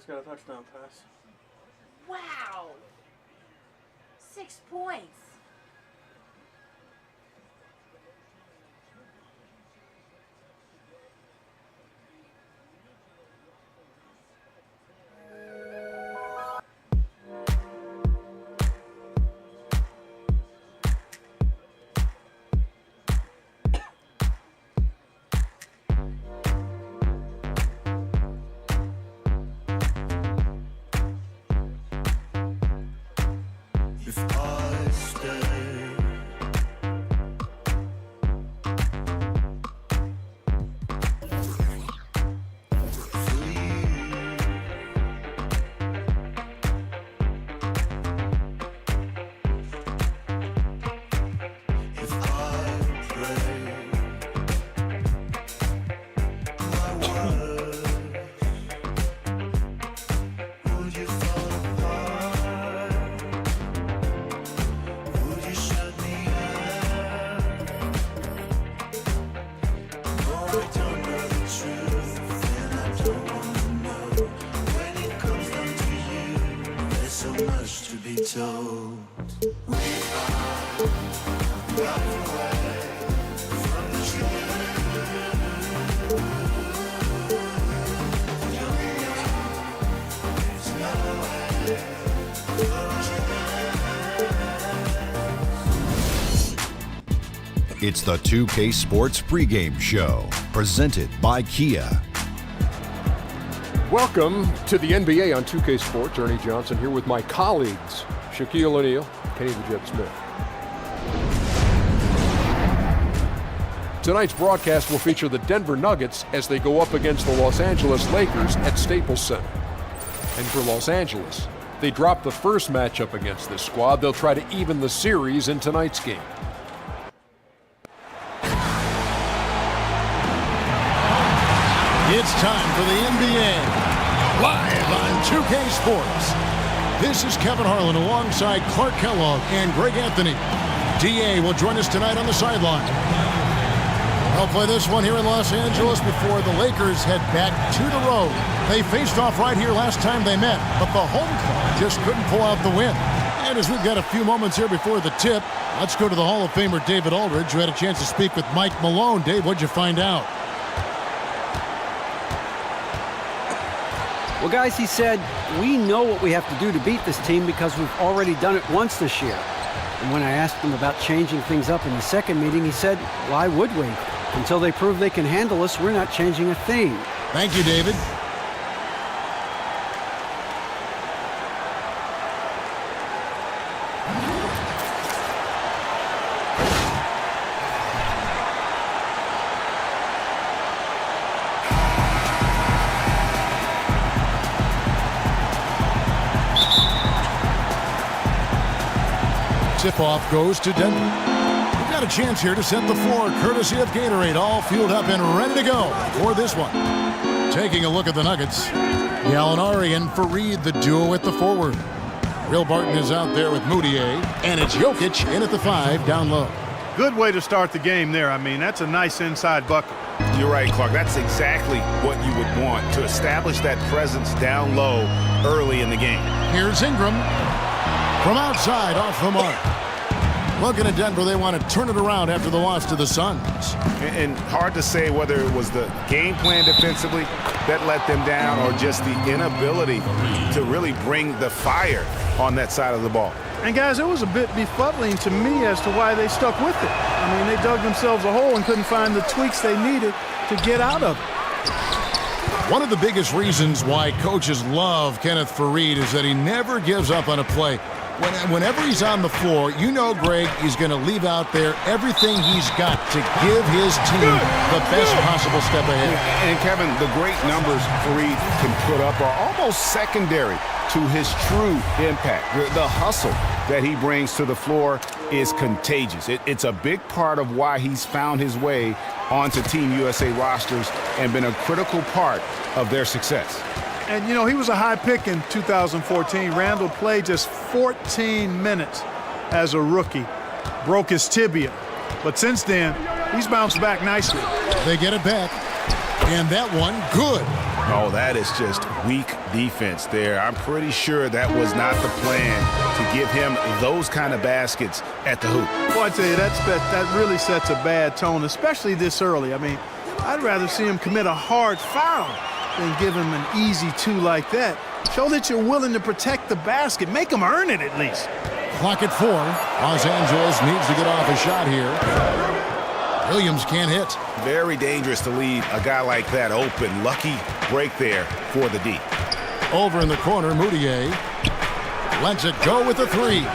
got a touchdown pass. Wow! 6 points. It's the 2K Sports pregame show, presented by Kia. Welcome to the NBA on 2K Sports. Ernie Johnson here with my colleagues, Shaquille O'Neal, Kenny the Jet Smith. Tonight's broadcast will feature the Denver Nuggets as they go up against the Los Angeles Lakers at Staples Center. And for Los Angeles, they dropped the first matchup against this squad. They'll try to even the series in tonight's game. It's time for the NBA, live on 2K Sports. This is Kevin Harlan alongside Clark Kellogg and Greg Anthony. DA will join us tonight on the sideline. They'll play this one here in Los Angeles before the Lakers head back to the road. They faced off right here last time they met, but the home club just couldn't pull out the win. And as we've got a few moments here before the tip, let's go to the Hall of Famer David Aldridge, who had a chance to speak with Mike Malone. Dave, what'd you find out? Well, guys, he said, we know what we have to do to beat this team because we've already done it once this year. And when I asked him about changing things up in the second meeting, he said, why would we? Until they prove they can handle us, we're not changing a thing. Thank you, David. Tip-off goes to Denver. We've got a chance here to set the floor, courtesy of Gatorade, all fueled up and ready to go for this one. Taking a look at the Nuggets, Gallinari and Fareed, the duo at the forward. Will Barton is out there with Moutier, and it's Jokic in at the 5 down low. Good way to start the game there. I mean, that's a nice inside bucket. You're right, Clark. That's exactly what you would want, to establish that presence down low early in the game. Here's Ingram from outside off the mark. Looking at Denver, they want to turn it around after the loss to the Suns. And hard to say whether it was the game plan defensively that let them down or just the inability to really bring the fire on that side of the ball. And, guys, it was a bit befuddling to me as to why they stuck with it. I mean, they dug themselves a hole and couldn't find the tweaks they needed to get out of it. One of the biggest reasons why coaches love Kenneth Fareed is that he never gives up on a play. Whenever he's on the floor, you know, Greg, he's going to leave out there everything he's got to give his team the best possible step ahead. And, Kevin, the great numbers Fareed can put up are almost secondary to his true impact. The hustle that he brings to the floor is contagious. It's a big part of why he's found his way onto Team USA rosters and been a critical part of their success. And, you know, he was a high pick in 2014. Randall played just 14 minutes as a rookie, broke his tibia. But since then, he's bounced back nicely. They get it back, and that one good. Oh, that is just weak defense there. I'm pretty sure that was not the plan to give him those kind of baskets at the hoop. Boy, I tell you, that really sets a bad tone, especially this early. I mean, I'd rather see him commit a hard foul than give him an easy two like that. Show that you're willing to protect the basket. Make him earn it at least. Clock at 4. Los Angeles needs to get off a shot here. Williams can't hit. Very dangerous to leave a guy like that open. Lucky break there for the D. Over in the corner, Moutier lets it go with the 3.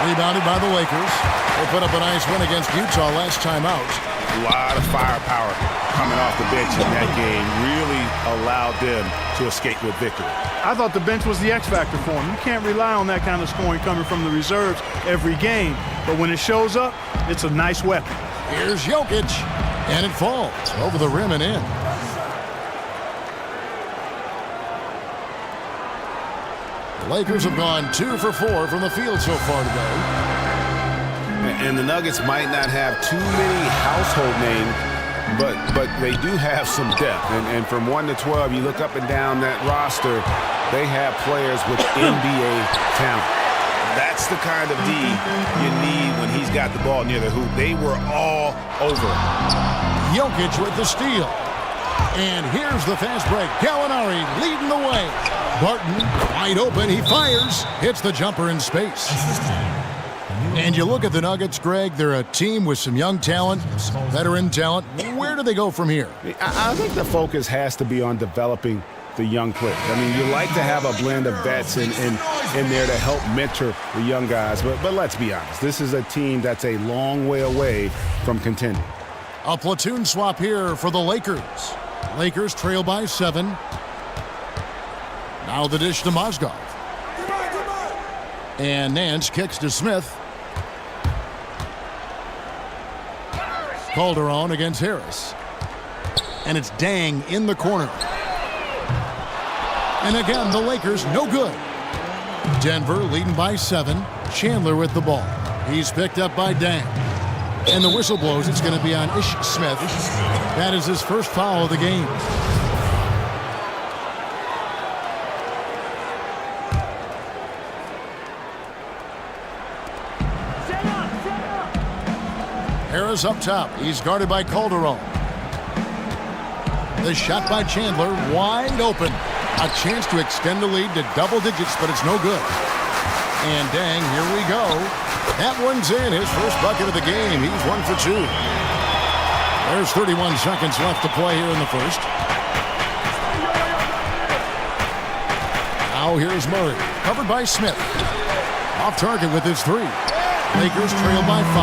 Rebounded by the Lakers. They put up a nice win against Utah last time out. A lot of firepower coming off the bench in that game. Really allowed them to escape with victory. I thought the bench was the X factor for him. You can't rely on that kind of scoring coming from the reserves every game. But when it shows up, it's a nice weapon. Here's Jokic, and it falls over the rim and in. The Lakers have gone 2 for 4 from the field so far today. And the Nuggets might not have too many household names, but they do have some depth. And from 1 to 12, you look up and down that roster, they have players with NBA talent. That's the kind of D you need when he's got the ball near the hoop. They were all over. Jokic with the steal. And here's the fast break. Gallinari leading the way. Barton wide open. He fires. Hits the jumper in space. And you look at the Nuggets, Greg, they're a team with some young talent, veteran talent. Where do they go from here? I think the focus has to be on developing the young players. I mean, you like to have a blend of vets in there to help mentor the young guys. But let's be honest, this is a team that's a long way away from contending. A platoon swap here for the Lakers. Lakers trail by 7. Now the dish to Mozgov. And Nance kicks to Smith. Calderon against Harris. And it's Dang in the corner. And again, the Lakers no good. Denver leading by 7. Chandler with the ball. He's picked up by Dang. And the whistle blows. It's going to be on Ish Smith. That is his first foul of the game. Harris up top. He's guarded by Calderon. The shot by Chandler, wide open. A chance to extend the lead to double digits, but it's no good. And Dang, here we go. That one's in, his first bucket of the game. He's 1 for 2. There's 31 seconds left to play here in the first. Now here's Murray, covered by Smith. Off target with his 3. Lakers trail by 5.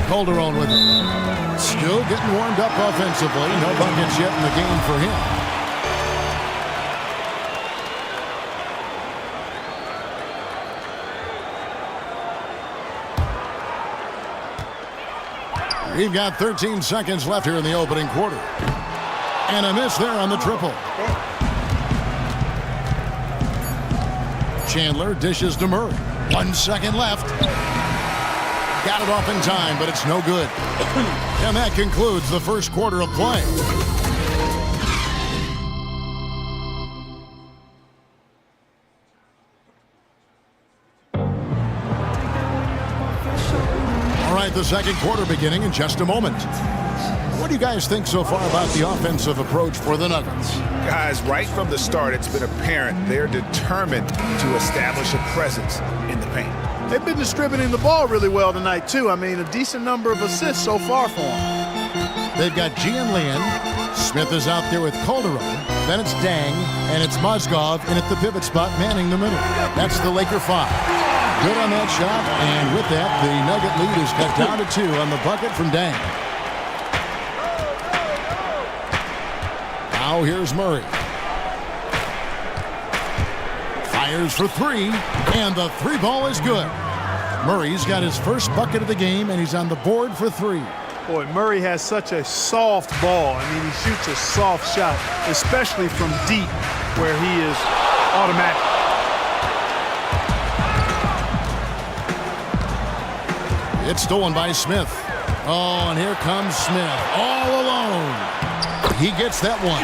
Calderon with it. Still getting warmed up offensively. No buckets yet in the game for him. We've got 13 seconds left here in the opening quarter. And a miss there on the triple. Chandler dishes to Murray. 1 second left. Got it off in time, but it's no good. And that concludes the first quarter of play. All right, the second quarter beginning in just a moment. What do you guys think so far about the offensive approach for the Nuggets? Guys, right from the start, it's been apparent they're determined to establish a presence in the paint. They've been distributing the ball really well tonight, too. I mean, a decent number of assists so far for them. They've got Gian Lian. Smith is out there with Calderon. Then it's Dang, and it's Mozgov in at the pivot spot, manning the middle. That's the Laker 5. Good on that shot, and with that, the Nugget lead is cut down to 2 on the bucket from Dang. Now here's Murray. Fires for 3, and the 3 ball is good. Murray's got his first bucket of the game, and he's on the board for 3. Boy, Murray has such a soft ball. I mean, he shoots a soft shot, especially from deep, where he is automatic. It's stolen by Smith. Oh, and here comes Smith all alone. He gets that one.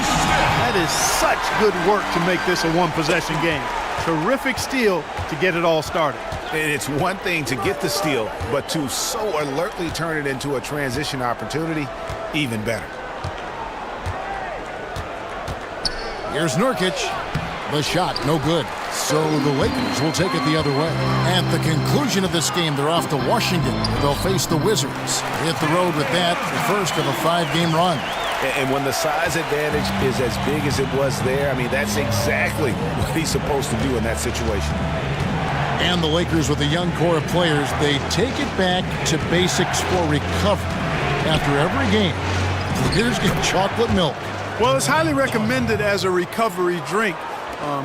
That is such good work to make this a one-possession game. Terrific steal to get it all started. And it's one thing to get the steal, but to so alertly turn it into a transition opportunity, even better. Here's Nurkic. The shot, no good. So the Lakers will take it the other way. At the conclusion of this game, they're off to Washington. They'll face the Wizards. Hit the road with that, the first of a 5-game run. And when the size advantage is as big as it was there, I mean, that's exactly what he's supposed to do in that situation. And the Lakers, with a young core of players, they take it back to basics for recovery. After every game, players get chocolate milk. Well, it's highly recommended as a recovery drink,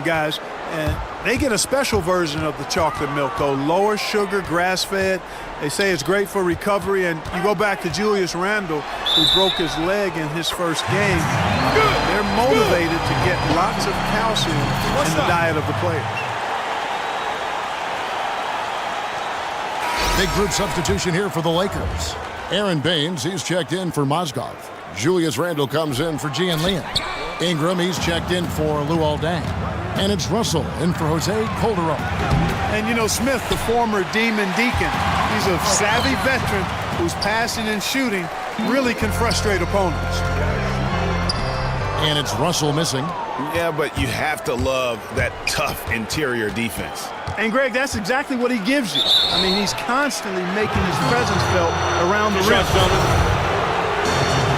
guys. And they get a special version of the chocolate milk, though. Lower sugar, grass-fed. They say it's great for recovery. And you go back to Julius Randle, who broke his leg in his first game. They're motivated to get lots of calcium in the diet of the players. Big group substitution here for the Lakers. Aaron Baines, he's checked in for Mozgov. Julius Randle comes in for Gian Leon. Ingram, he's checked in for Luol Deng. And it's Russell in for Jose Calderon. And, you know, Smith, the former Demon Deacon, he's a savvy veteran whose passing and shooting really can frustrate opponents. And it's Russell missing. Yeah, but you have to love that tough interior defense. And, Greg, that's exactly what he gives you. I mean, he's constantly making his presence felt around the rim.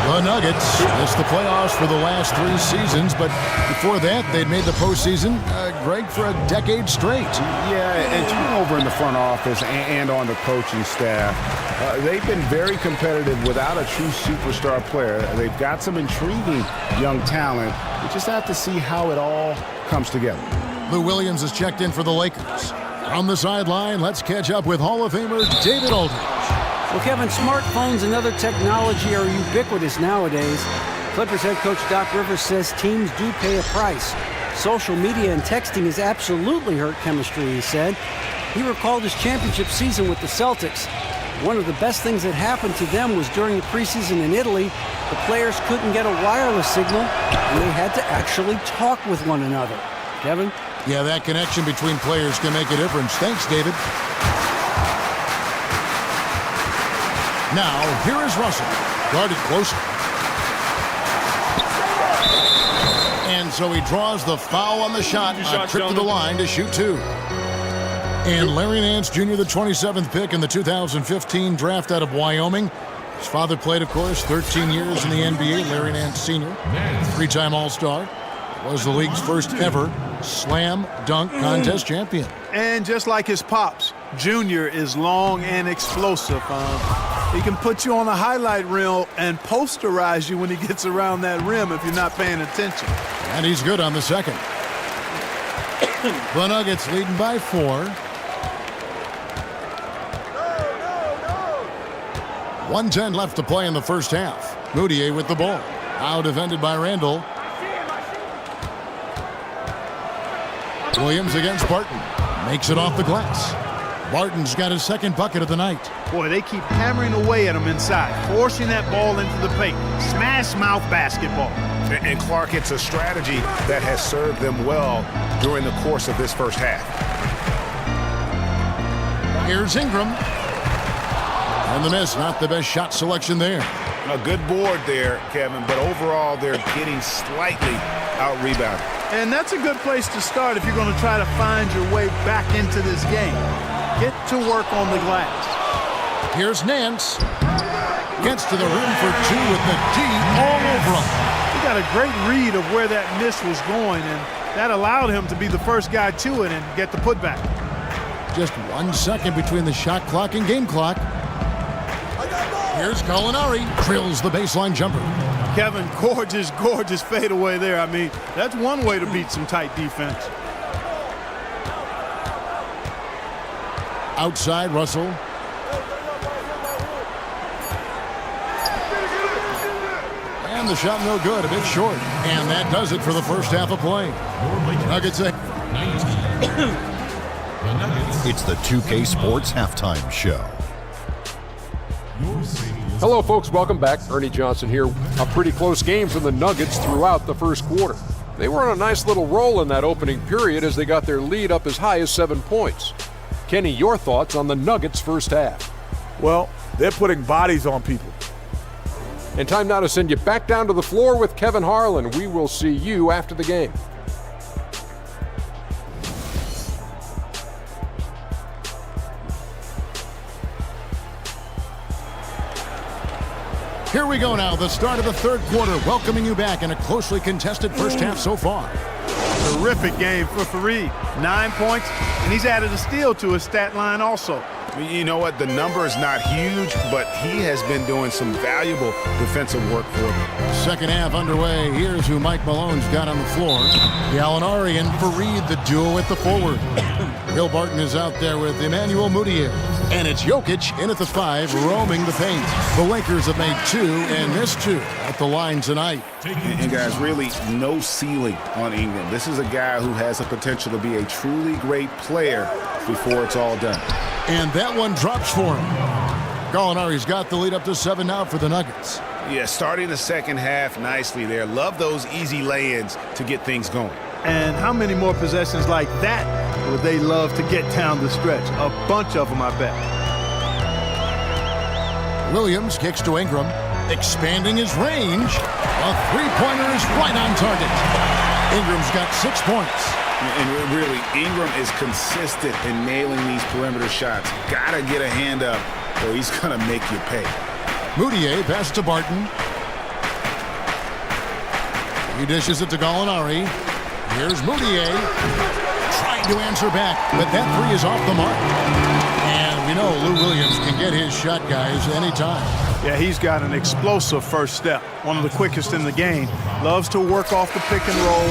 The Nuggets missed the playoffs for the last 3 seasons, but before that, they'd made the postseason, Greg, for a decade straight. Yeah, and turnover in the front office and on the coaching staff. They've been very competitive without a true superstar player. They've got some intriguing young talent. We just have to see how it all comes together. Lou Williams is checked in for the Lakers. From the sideline, let's catch up with Hall of Famer David Aldridge. Well, Kevin, smartphones and other technology are ubiquitous nowadays. Clippers head coach Doc Rivers says teams do pay a price. Social media and texting has absolutely hurt chemistry, he said. He recalled his championship season with the Celtics. One of the best things that happened to them was during the preseason in Italy, the players couldn't get a wireless signal, and they had to actually talk with one another. Kevin? Yeah, that connection between players can make a difference. Thanks, David. Now, here is Russell, guarded closer. And so he draws the foul on the shot, a trip to the line to shoot 2. And Larry Nance Jr., the 27th pick in the 2015 draft out of Wyoming. His father played, of course, 13 years in the NBA, Larry Nance Sr., 3-time All-Star. Was the league's first ever slam dunk contest champion. And just like his pops, Junior is long and explosive. He can put you on a highlight reel and posterize you when he gets around that rim if you're not paying attention. And he's good on the second. The Nuggets leading by 4. 1:10 left to play in the first half. Moutier with the ball. Now defended by Randle. Williams against Barton. Makes it off the glass. Barton's got his second bucket of the night. Boy, they keep hammering away at him inside, forcing that ball into the paint. Smash mouth basketball. And Clark, it's a strategy that has served them well during the course of this first half. Here's Ingram. And the miss, not the best shot selection there. A good board there, Kevin, but overall they're getting slightly out-rebounded. And that's a good place to start if you're going to try to find your way back into this game. Get to work on the glass. Here's Nance. Gets to the rim for 2 with the D all over him. He got a great read of where that miss was going, and that allowed him to be the first guy to it and get the putback. Just 1 second between the shot clock and game clock. Here's Gallinari. Drills the baseline jumper. Kevin, gorgeous, gorgeous fadeaway there. I mean, that's one way to beat some tight defense. Outside, Russell. And the shot no good, a bit short. And that does it for the first half of play. Nuggets. It's the 2K Sports Halftime Show. Your city Hello, folks. Welcome back. Ernie Johnson here. A pretty close game for the Nuggets throughout the first quarter. They were on a nice little roll in that opening period as they got their lead up as high as 7 points. Kenny, your thoughts on the Nuggets' first half? Well, they're putting bodies on people. And time now to send you back down to the floor with Kevin Harlan. We will see you after the game. Here we go now, the start of the third quarter, welcoming you back in a closely contested first half so far. Terrific game for Fareed. 9 points, and he's added a steal to his stat line also. You know what? The number is not huge, but he has been doing some valuable defensive work for them. Second half underway. Here's who Mike Malone's got on the floor. Gallinari and Fareed, the duo at the forward. Will Barton is out there with Emmanuel Mudiay. And it's Jokic in at the 5, roaming the paint. The Lakers have made 2 and missed 2 at the line tonight. And guys, really no ceiling on Ingram. This is a guy who has the potential to be a truly great player before it's all done. And that one drops for him. Gallinari's got the lead up to 7 now for the Nuggets. Yeah, starting the second half nicely there. Love those easy lay-ins to get things going. And how many more possessions like that would they love to get down the stretch? A bunch of them, I bet. Williams kicks to Ingram, expanding his range. A three-pointer is right on target. Ingram's got 6 points. And really, Ingram is consistent in nailing these perimeter shots. Gotta get a hand up or he's gonna make you pay. Mudiay pass to Barton. He dishes it to Gallinari. Here's Mudiay trying to answer back, but that three is off the mark. And we know Lou Williams can get his shot, guys, anytime. Yeah, he's got an explosive first step. One of the quickest in the game. Loves to work off the pick and roll.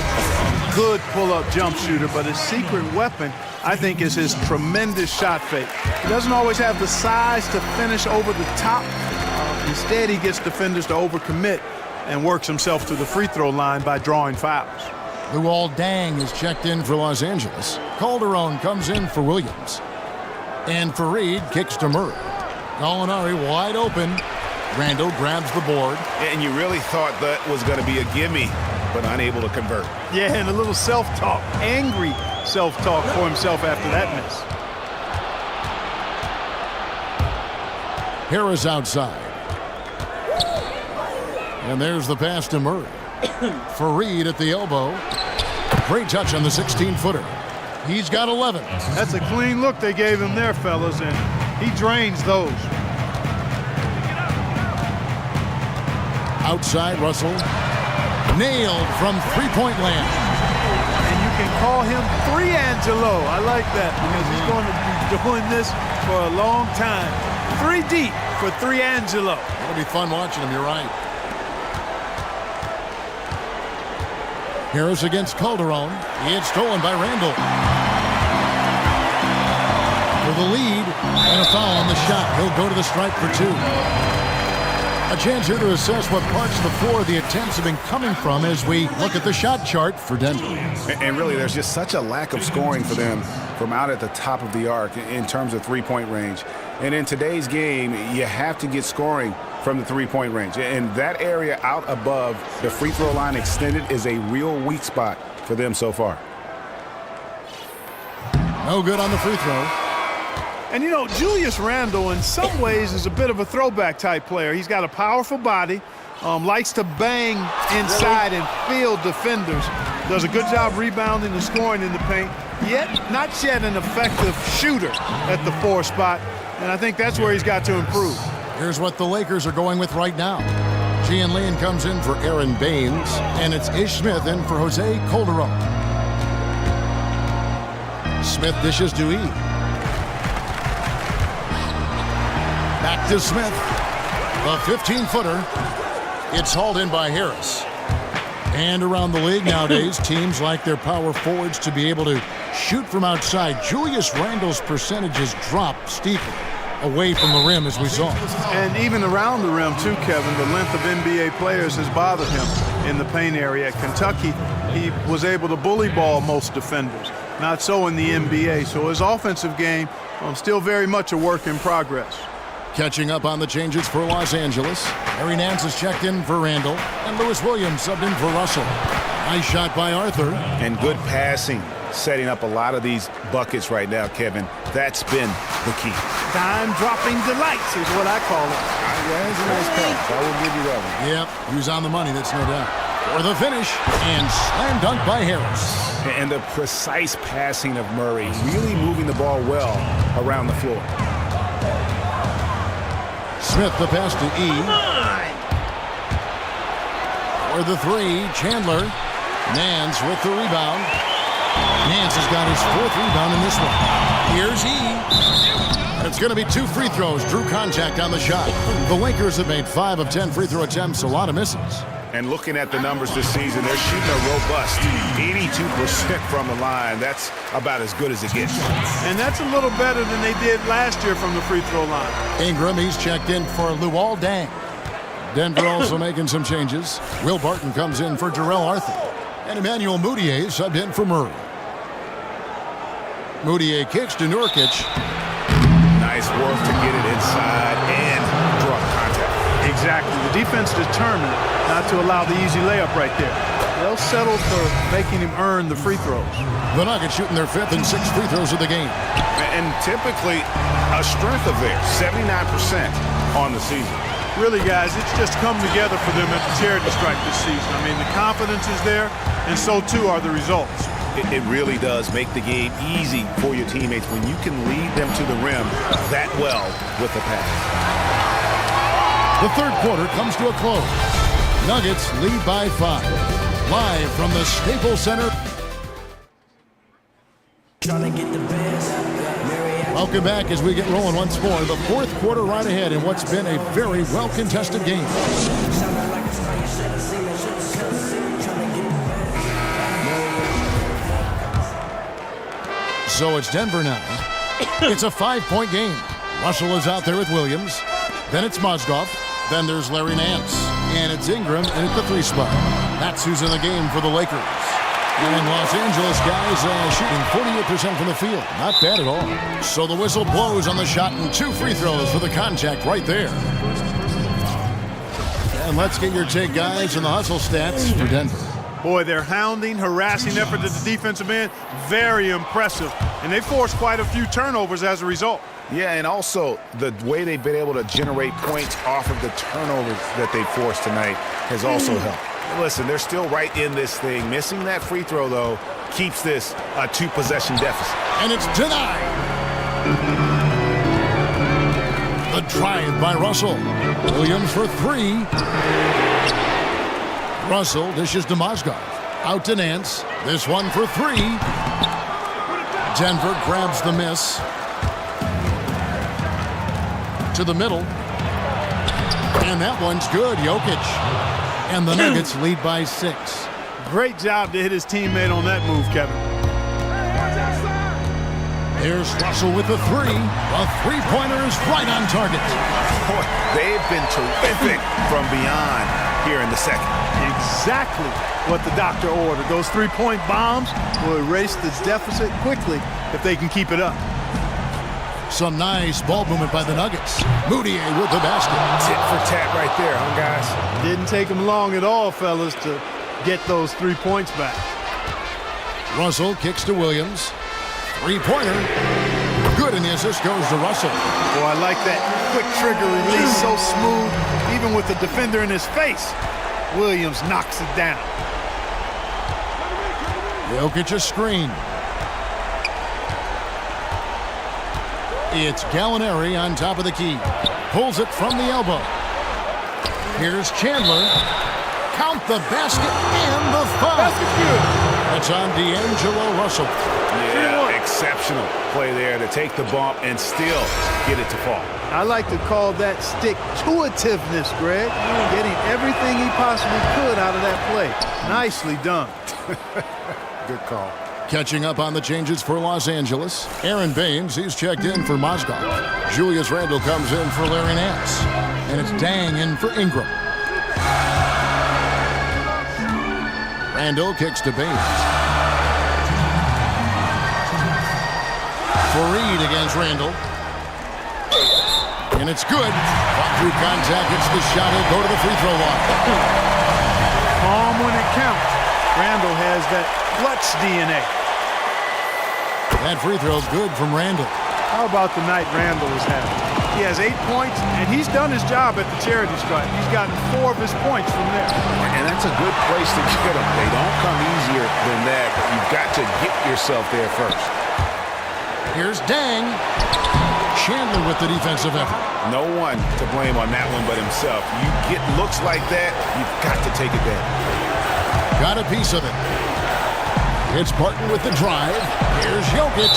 Good pull-up jump shooter, but his secret weapon, I think, is his tremendous shot fake. He doesn't always have the size to finish over the top. Instead, he gets defenders to overcommit and works himself to the free throw line by drawing fouls. Luol Deng is checked in for Los Angeles. Calderon comes in for Williams. And Fareed kicks to Murray. Gallinari wide open. Randall grabs the board. And you really thought that was going to be a gimme, but unable to convert. Yeah, and a little self-talk, angry self-talk for himself after that miss. Harris outside. And there's the pass to Murray. Fareed at the elbow. Great touch on the 16-footer. He's got 11. That's a clean look they gave him there, fellas, and he drains those. Outside, Russell. Nailed from three-point land. And you can call him Three Angelo. I like that because he's going to be doing this for a long time. 3 deep for Three Angelo. It'll be fun watching him, you're right. Harris against Calderon. It's stolen by Randall. For the lead and a foul on the shot. He'll go to the stripe for 2. A chance here to assess what parts of the floor the attempts have been coming from as we look at the shot chart for Denver. And really, there's just such a lack of scoring for them from out at the top of the arc in terms of three-point range. And in today's game, you have to get scoring from the three-point range. And that area out above the free throw line extended is a real weak spot for them so far. No good on the free throw. And, you know, Julius Randle in some ways is a bit of a throwback type player. He's got a powerful body, likes to bang inside and field defenders. Does a good job rebounding and scoring in the paint, yet not yet an effective shooter at the 4 spot. And I think that's where he's got to improve. Here's what the Lakers are going with right now. Gian Lane comes in for Aaron Baines, and it's Ish Smith in for Jose Calderon. Smith dishes to E. Back to Smith. The 15-footer. It's hauled in by Harris. And around the league nowadays, teams like their power forwards to be able to shoot from outside. Julius Randle's percentages drop steeply away from the rim, as we saw. And even around the rim, too, Kevin, the length of NBA players has bothered him in the paint area. At Kentucky, he was able to bully ball most defenders. Not so in the NBA. So his offensive game still very much a work in progress. Catching up on the changes for Los Angeles. Larry Nance is checked in for Randall. And Lewis Williams subbed in for Russell. Nice shot by Arthur. And good passing, setting up a lot of these buckets right now, Kevin. That's been the key. Dime-dropping delights is what I call it. Yeah, it's a nice pass. I will give you that one. Yep, he was on the money, that's no doubt. For the finish, and slam dunk by Harris. And the precise passing of Murray, really moving the ball well around the floor. Smith the pass to E. For the three, Chandler. Nance with the rebound. Nance has got his 4th rebound in this one. Here's E. And it's going to be 2 free throws. Drew contact on the shot. The Lakers have made 5 of 10 free throw attempts, a lot of misses. And looking at the numbers this season, they're shooting a robust 82% from the line. That's about as good as it gets. And that's a little better than they did last year from the free throw line. Ingram, he's checked in for Luol Deng. Denver also making some changes. Will Barton comes in for Jarrell Arthur. And Emmanuel Mudiay subbed in for Murray. Mudiay kicks to Nurkic. Nice work to get it inside and draw contact. Exactly. The defense determined not to allow the easy layup right there. They'll settle for making him earn the free throws. The Nuggets shooting their 5th and 6th free throws of the game. And typically a strength of theirs, 79% on the season. Really, guys, it's just come together for them at the charity stripe this season. I mean, the confidence is there, and so too are the results. It really does make the game easy for your teammates when you can lead them to the rim that well with the pass. The 3rd quarter comes to a close. Nuggets lead by 5. Live from the Staples Center. Welcome back as we get rolling once more. The 4th quarter right ahead in what's been a very well-contested game. So it's Denver now. It's a 5-point game. Russell is out there with Williams. Then it's Mozgov. Then there's Larry Nance. And it's Ingram in at the 3 spot. That's who's in the game for the Lakers. And Los Angeles guys shooting 48% from the field. Not bad at all. So the whistle blows on the shot and 2 free throws for the contact right there. And let's get your take, guys, on the hustle stats for Denver. Boy, their hounding, harassing effort at the defensive end, very impressive. And they forced quite a few turnovers as a result. Yeah, and also the way they've been able to generate points off of the turnovers that they forced tonight has also helped. Listen, they're still right in this thing. Missing that free throw, though, keeps this a 2-possession deficit. And it's denied. The drive by Russell. Williams for 3. Russell dishes to Mozgov. Out to Nance. This one for 3. Denver grabs the miss. To the middle. And that one's good. Jokic. And the Nuggets lead by 6. Great job to hit his teammate on that move, Kevin. Here's Russell with the 3. A 3-pointer is right on target. Boy, they've been terrific from beyond here in the second. Exactly what the doctor ordered. Those 3-point bombs will erase the deficit quickly if they can keep it up. Some nice ball movement by the Nuggets. Mudiay with the basket. Tit for tat right there, huh, guys? Didn't take them long at all, fellas, to get those 3 points back. Russell kicks to Williams. 3-pointer. Good, and the assist goes to Russell. Boy, I like that quick trigger release, so smooth, even with the defender in his face. Williams knocks it down. Jokic a screen. It's Gallinari on top of the key. Pulls it from the elbow. Here's Chandler. Count the basket and the foul. Basket's good. That's on D'Angelo Russell. Yeah, exceptional play there to take the bump and still get it to fall. I like to call that stick-to-itiveness, Greg. Getting everything he possibly could out of that play. Nicely done. Good call. Catching up on the changes for Los Angeles. Aaron Baines, he's checked in for Mozgov. Julius Randle comes in for Larry Nance. And it's Dang in for Ingram. Randle kicks to Baines. For Reed against Randle. And it's good. Fought through contact, gets the shot. He'll go to the free throw line. Calm when it counts. Randall has that clutch DNA. That free throw's good from Randall. How about the night Randall is having? He has 8 points, and he's done his job at the charity stripe. He's gotten 4 of his points from there. And that's a good place to get them. They don't come easier than that, but you've got to get yourself there first. Here's Dang. Chandler with the defensive effort. No one to blame on that one but himself. You get looks like that, you've got to take advantage. Got a piece of it. It's Barton with the drive. Here's Jokic.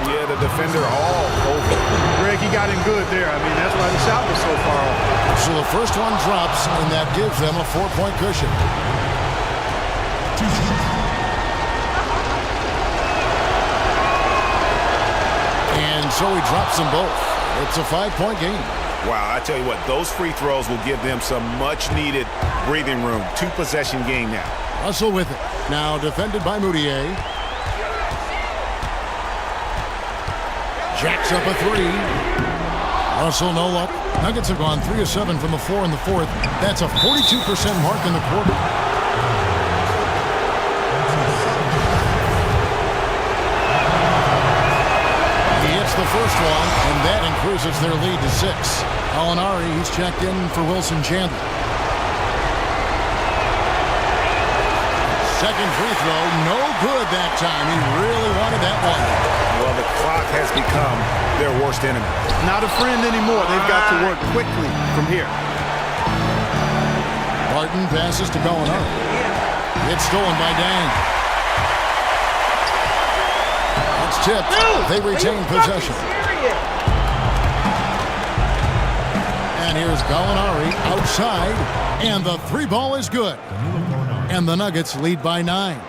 Yeah, the defender all over. Greg, he got him good there. I mean, that's why the shot was so far off. So the first one drops, and that gives them a 4-point cushion. And so he drops them both. It's a 5-point game. Wow, I tell you what, those free throws will give them some much-needed breathing room. 2-possession game now. Russell with it. Now defended by Moutier. Jacks up a 3. Russell no luck. Nuggets have gone 3 of 7 from the floor in the fourth. That's a 42% mark in the quarter. He hits the first one, and that increases their lead to 6. Alinari, he's checked in for Wilson Chandler. Second free throw, no good that time. He really wanted that one. Well, the clock has become their worst enemy. Not a friend anymore. They've got to work quickly from here. Barton passes to Gallinari. It's stolen by Dang. It's tipped. They retain possession. And here's Gallinari outside, and the 3 ball is good. And the Nuggets lead by 9.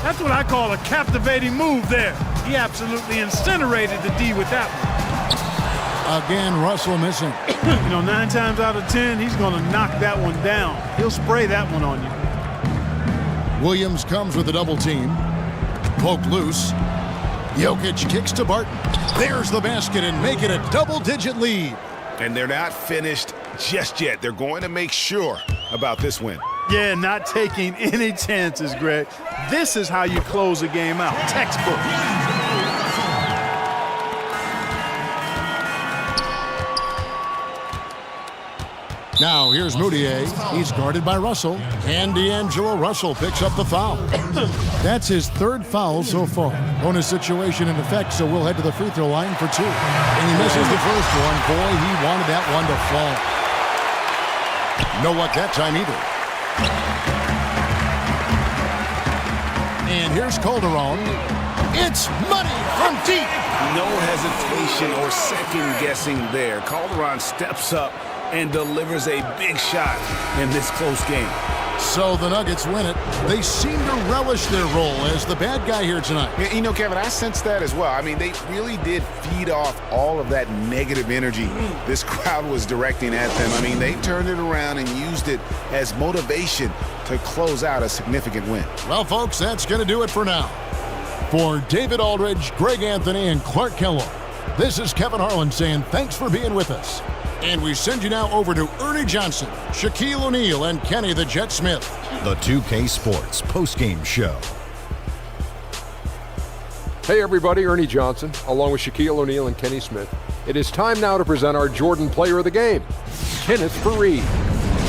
That's what I call a captivating move there. He absolutely incinerated the D with that one. Again, Russell missing. 9 times out of 10, he's going to knock that one down. He'll spray that one on you. Williams comes with a double team. Poked loose. Jokic kicks to Barton. There's the basket and make it a double-digit lead. And they're not finished just yet. They're going to make sure about this win. Yeah, not taking any chances, Greg. This is how you close a game out. Textbook. Now here's Moutier. He's guarded by Russell. And D'Angelo Russell picks up the foul. That's his 3rd foul so far. Bonus situation in effect, so we'll head to the free throw line for 2. And he misses the first one. Boy, he wanted that one to fall. No luck that time either. And here's Calderon. It's money from deep. No hesitation or second guessing there. Calderon steps up and delivers a big shot in this close game. So the Nuggets win it. They seem to relish their role as the bad guy here tonight. Yeah, Kevin, I sense that as well. I mean, they really did feed off all of that negative energy this crowd was directing at them. I mean, they turned it around and used it as motivation to close out a significant win. Well, folks, that's going to do it for now. For David Aldridge, Greg Anthony, and Clark Kellogg, this is Kevin Harlan saying thanks for being with us. And we send you now over to Ernie Johnson, Shaquille O'Neal, and Kenny the Jet Smith. The 2K Sports postgame show. Hey everybody, Ernie Johnson, along with Shaquille O'Neal and Kenny Smith. It is time now to present our Jordan Player of the Game, Kenneth Faried.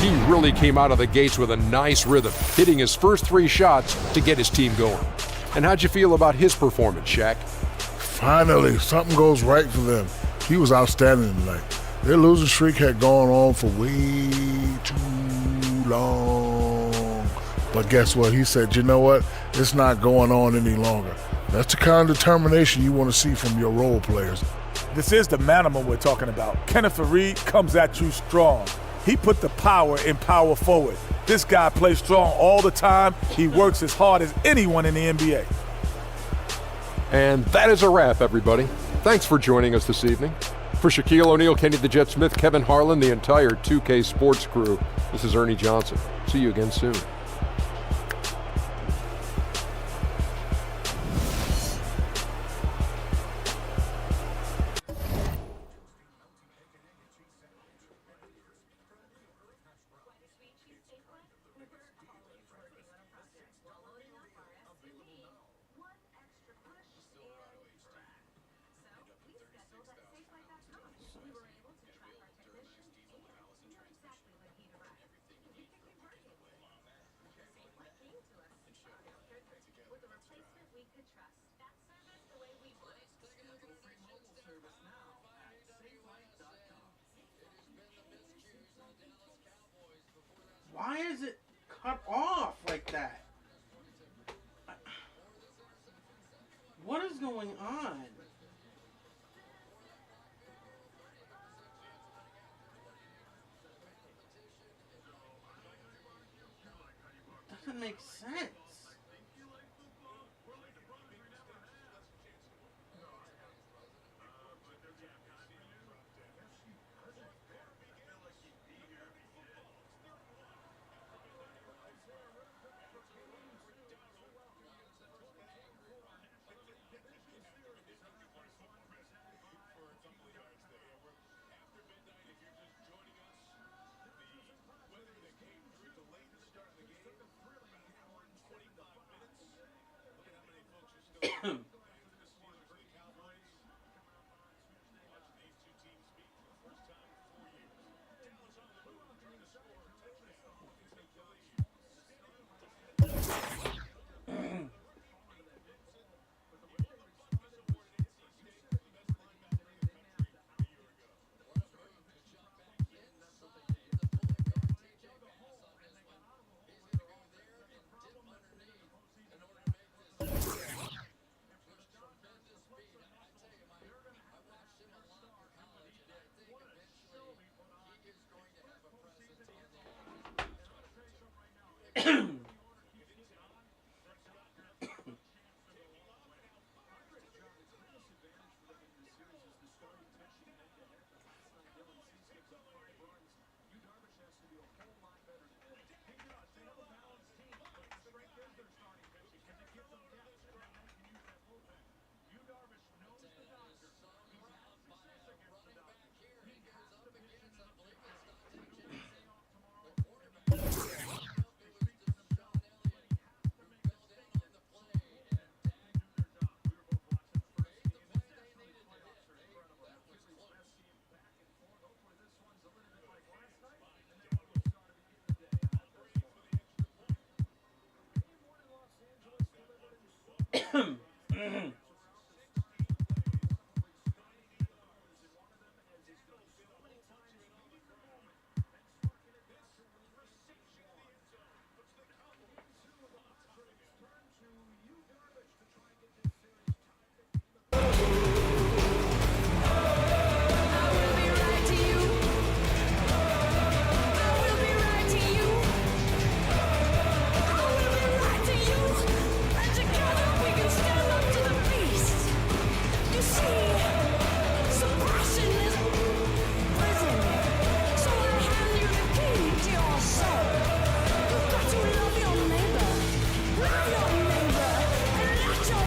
He really came out of the gates with a nice rhythm, hitting his first 3 shots to get his team going. And how'd you feel about his performance, Shaq? Finally, something goes right for them. He was outstanding tonight. Their losing streak had gone on for way too long. But guess what? He said, you know what? It's not going on any longer. That's the kind of determination you want to see from your role players. This is the manimal we're talking about. Kenneth Faried comes at you strong. He put the power in power forward. This guy plays strong all the time. He works as hard as anyone in the NBA. And that is a wrap, everybody. Thanks for joining us this evening. For Shaquille O'Neal, Kenny the Jet Smith, Kevin Harlan, the entire 2K Sports crew, this is Ernie Johnson. See you again soon. Why is it cut off like that? What is going on? Doesn't make sense.